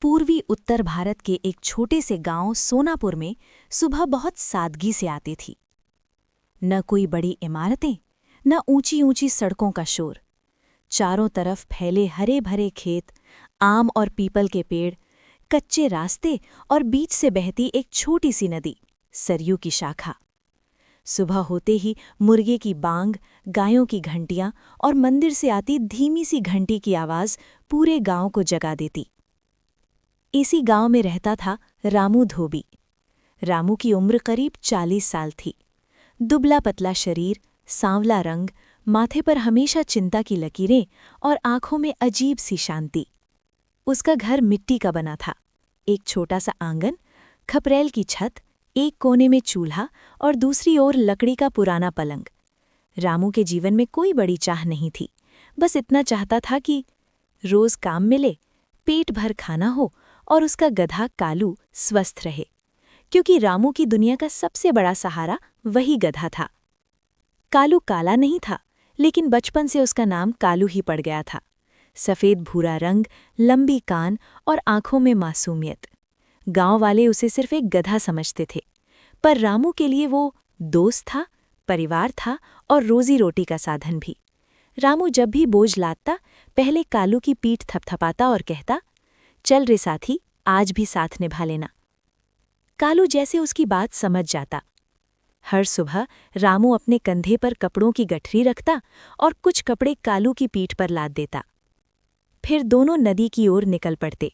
पूर्वी उत्तर भारत के एक छोटे से गांव सोनापुर में सुबह बहुत सादगी से आती थी। न कोई बड़ी इमारतें, न ऊंची ऊंची सड़कों का शोर। चारों तरफ फैले हरे भरे खेत, आम और पीपल के पेड़, कच्चे रास्ते और बीच से बहती एक छोटी सी नदी, सरयू की शाखा। सुबह होते ही मुर्गे की बांग, गायों की घंटियां और मंदिर से आती धीमी सी घंटी की आवाज पूरे गांव को जगा देती। इसी गांव में रहता था रामू धोबी। रामू की उम्र करीब 40 साल थी। दुबला पतला शरीर, सांवला रंग, माथे पर हमेशा चिंता की लकीरें और आंखों में अजीब सी शांति। उसका घर मिट्टी का बना था। एक छोटा सा आंगन, खपरेल की छत, एक कोने में चूल्हा और दूसरी ओर लकड़ी का पुराना पलंग। रामू के जीवन में कोई बड़ी चाह नहीं थी, बस इतना चाहता था कि रोज काम मिले, पेट भर खाना हो और उसका गधा कालू स्वस्थ रहे, क्योंकि रामू की दुनिया का सबसे बड़ा सहारा वही गधा था। कालू काला नहीं था, लेकिन बचपन से उसका नाम कालू ही पड़ गया था। सफ़ेद भूरा रंग, लंबी कान और आंखों में मासूमियत। गांव वाले उसे सिर्फ एक गधा समझते थे, पर रामू के लिए वो दोस्त था, परिवार था और रोजी रोटी का साधन भी। रामू जब भी बोझ लादता, पहले कालू की पीठ थपथपाता और कहता, चल रे साथी, आज भी साथ निभा लेना। कालू जैसे उसकी बात समझ जाता। हर सुबह रामू अपने कंधे पर कपड़ों की गठरी रखता और कुछ कपड़े कालू की पीठ पर लाद देता। फिर दोनों नदी की ओर निकल पड़ते।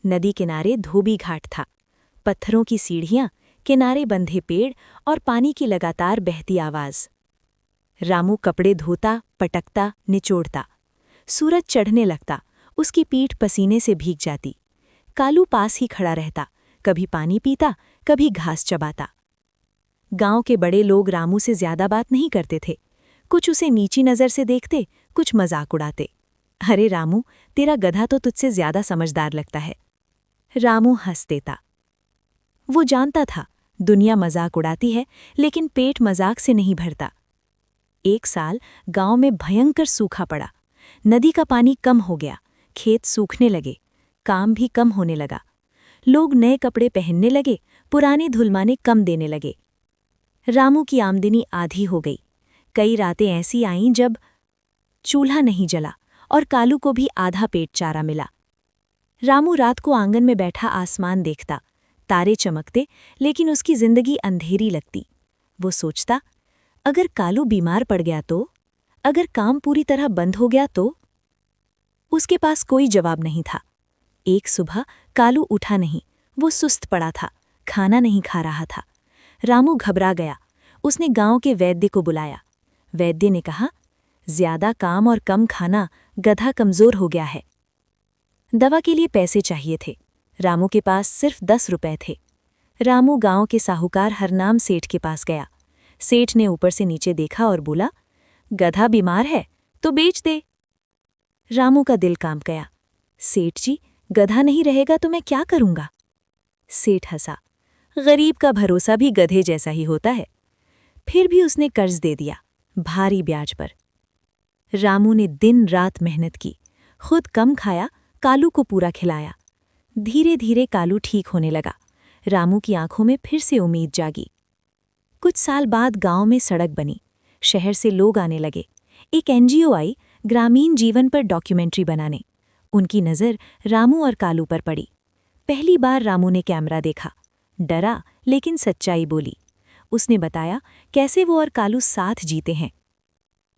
नदी किनारे धोबी घाट था। पत्थरों की सीढ़ियां, किनारे बंधे पेड़ और पानी की लगातार बहती आवाज। रामू कपड़े धोता, पटकता, निचोड़ता। सूरज चढ़ने लगता, उसकी पीठ पसीने से भीग जाती। कालू पास ही खड़ा रहता, कभी पानी पीता, कभी घास चबाता। गांव के बड़े लोग रामू से ज्यादा बात नहीं करते थे। कुछ उसे नीची नजर से देखते, कुछ मजाक उड़ाते। अरे रामू, तेरा गधा तो तुझसे ज्यादा समझदार लगता है। रामू हंस देता। वो जानता था, दुनिया मजाक उड़ाती है, लेकिन पेट मजाक से नहीं भरता। एक साल गांव में भयंकर सूखा पड़ा। नदी का पानी कम हो गया, खेत सूखने लगे, काम भी कम होने लगा। लोग नए कपड़े पहनने लगे, पुराने धुलमाने कम देने लगे। रामू की आमदनी आधी हो गई। कई रातें ऐसी आईं जब चूल्हा नहीं जला और कालू को भी आधा पेट चारा मिला। रामू रात को आंगन में बैठा आसमान देखता, तारे चमकते, लेकिन उसकी जिंदगी अंधेरी लगती। वो सोचता, अगर कालू बीमार पड़ गया तो, अगर काम पूरी तरह बंद हो गया तो। उसके पास कोई जवाब नहीं था। एक सुबह कालू उठा नहीं, वो सुस्त पड़ा था, खाना नहीं खा रहा था। रामू घबरा गया। उसने गांव के वैद्य को बुलाया। वैद्य ने कहा, ज्यादा काम और कम खाना, गधा कमजोर हो गया है। दवा के लिए पैसे चाहिए थे। रामू के पास सिर्फ 10 रुपए थे। रामू गांव के साहूकार हरनाम सेठ के पास गया। सेठ ने ऊपर से नीचे देखा और बोला, गधा बीमार है तो बेच दे। रामू का दिल कांप गया। सेठ जी, गधा नहीं रहेगा तो मैं क्या करूंगा? सेठ हंसा, गरीब का भरोसा भी गधे जैसा ही होता है। फिर भी उसने कर्ज दे दिया, भारी ब्याज पर। रामू ने दिन रात मेहनत की, खुद कम खाया, कालू को पूरा खिलाया। धीरे धीरे कालू ठीक होने लगा। रामू की आंखों में फिर से उम्मीद जागी। कुछ साल बाद गांव में सड़क बनी, शहर से लोग आने लगे। एक एनजीओ आई ग्रामीण जीवन पर डॉक्यूमेंट्री बनाने। उनकी नज़र रामू और कालू पर पड़ी। पहली बार रामू ने कैमरा देखा, डरा लेकिन सच्चाई बोली। उसने बताया कैसे वो और कालू साथ जीते हैं,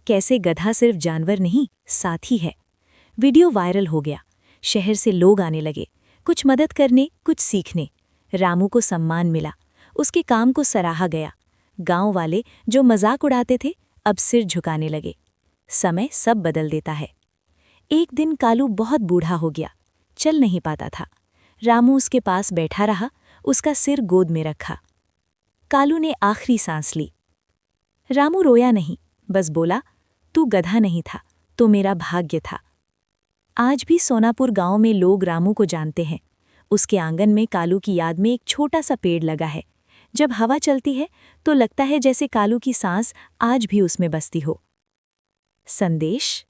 कैसे गधा सिर्फ जानवर नहीं, साथी है। वीडियो वायरल हो गया, शहर से लोग आने लगे, कुछ मदद करने, कुछ सीखने। रामू को सम्मान मिला, उसके काम को सराहा गया। गांव वाले जो मजाक उड़ाते थे, अब सिर झुकाने लगे। समय सब बदल देता है। एक दिन कालू बहुत बूढ़ा हो गया, चल नहीं पाता था। रामू उसके पास बैठा रहा, उसका सिर गोद में रखा। कालू ने आखिरी सांस ली। रामू रोया नहीं, बस बोला, तू गधा नहीं था, तो मेरा भाग्य था। आज भी सोनापुर गांव में लोग रामू को जानते हैं। उसके आंगन में कालू की याद में एक छोटा सा पेड़ लगा है। जब हवा चलती है तो लगता है जैसे कालू की सांस आज भी उसमें बसती हो। संदेश: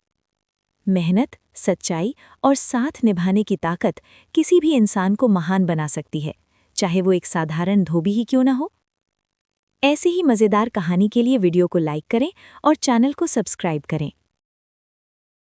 मेहनत, सच्चाई और साथ निभाने की ताकत किसी भी इंसान को महान बना सकती है, चाहे वो एक साधारण धोबी ही क्यों ना हो। ऐसी ही मज़ेदार कहानी के लिए वीडियो को लाइक करें और चैनल को सब्सक्राइब करें।